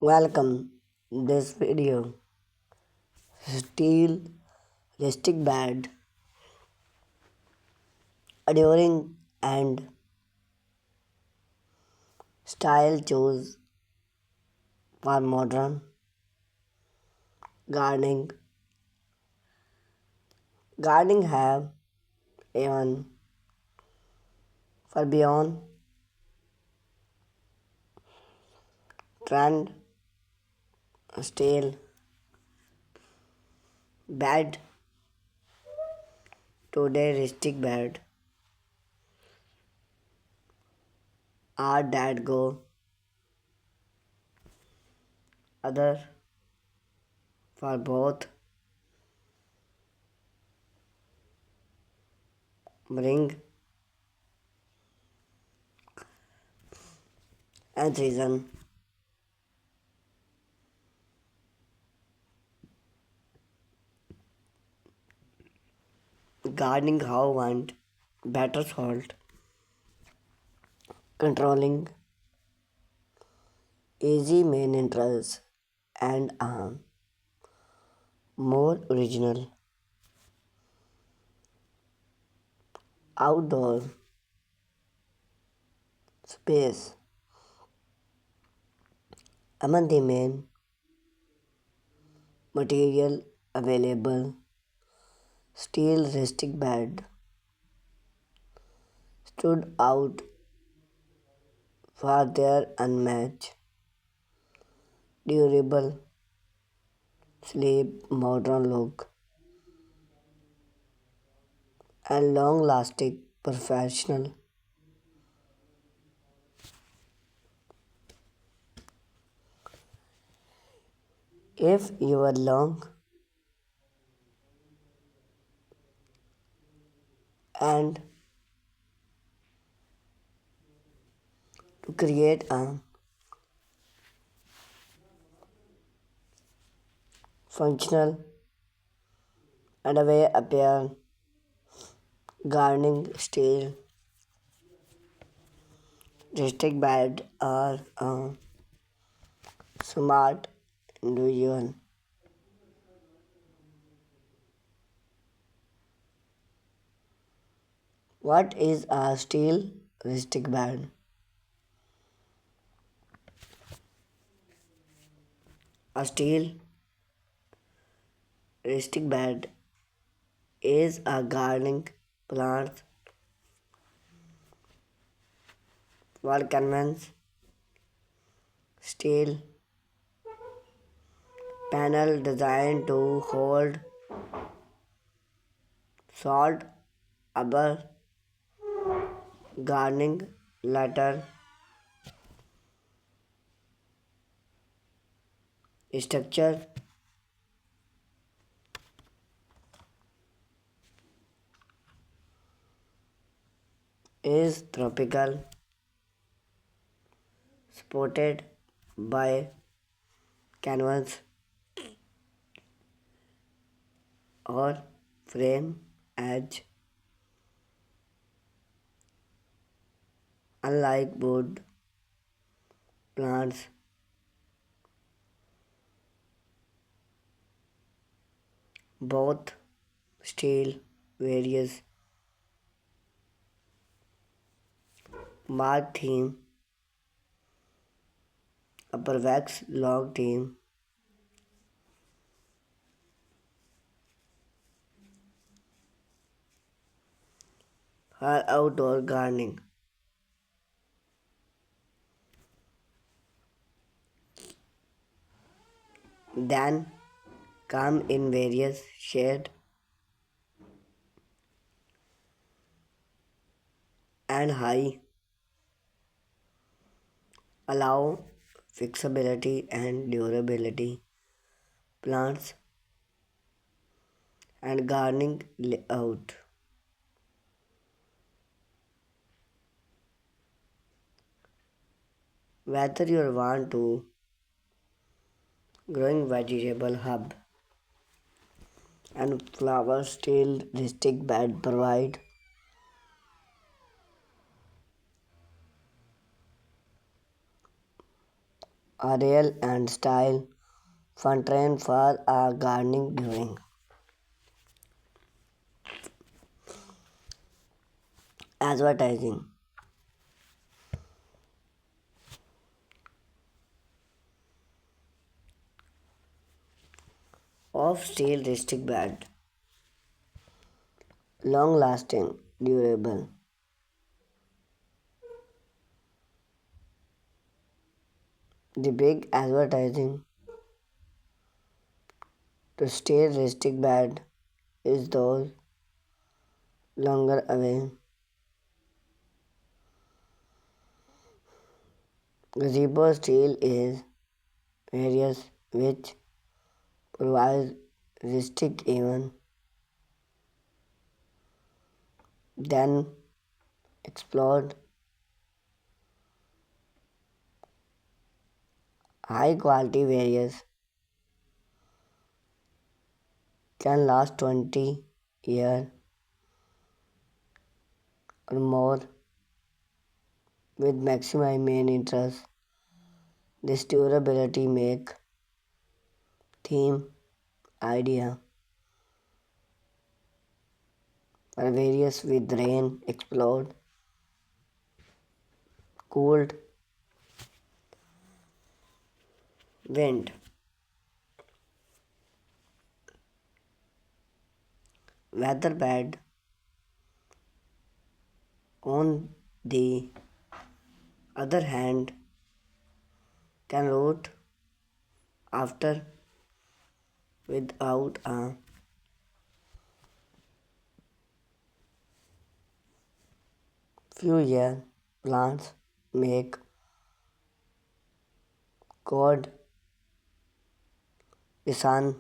Welcome this video steel rustic bed adorning and style choose for modern gardening. Gardening have even for beyond trend style bed today rustic bed are that go other for both bring and season. Gardening how want better salt controlling easy main entrance and more original outdoor space. Among the main material available, steel rustic bed stood out for their unmatched, durable, sleek, modern look and long-lasting professional. If you are long and to create a functional and a way appear gardening steel rustic bed are smart individual. What is a steel rustic bed? A steel rustic bed is a gardening plant for convenience steel panel designed to hold salt, rubber, gardening letter structure is tropical, supported by canvas or frame edge. Unlike wood plants, both steel various mark theme, upper wax log theme, or outdoor gardening. Then come in various shade and high, allow flexibility and durability. Plants and gardening layout. Whether you want to growing vegetable hub and flower still rustic bed provide real and style fun trend for gardening during advertising of steel restic bed, long lasting, durable. The big advertising to steel restic bed is those longer away. Gazebo steel is various which provides rustic even then explored high quality various can last 20 years or more with maximum main interest. This durability make theme idea for various with rain explode cooled wind weather bad on the other hand can rot after without a few years plants make god the sun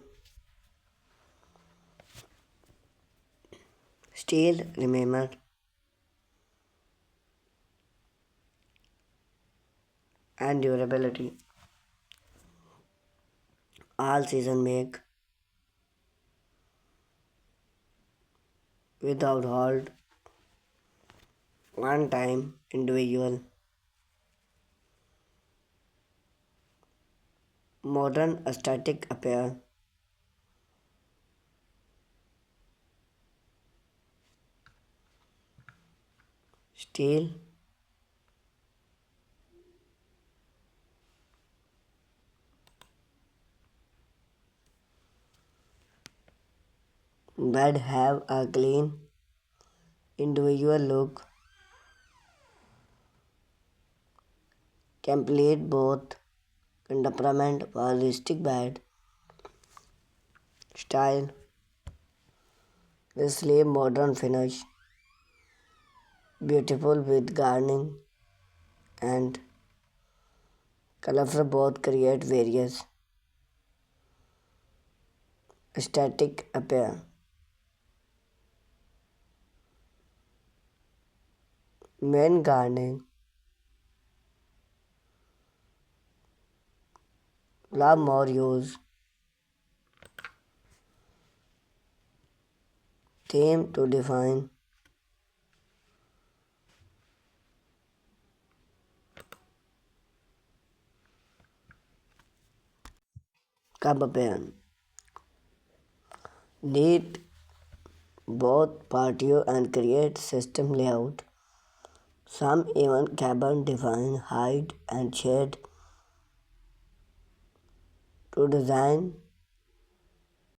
still remember and durability all season make without halt one time individual modern aesthetic appear steel bed have a clean individual look complete both temperament for rustic bed style with sleek modern finish beautiful with gardening and colorful both create various aesthetic appeal. Main gardening love more use theme to define campaign. Need both patio and create system layout. Some even cabin define height and shade to design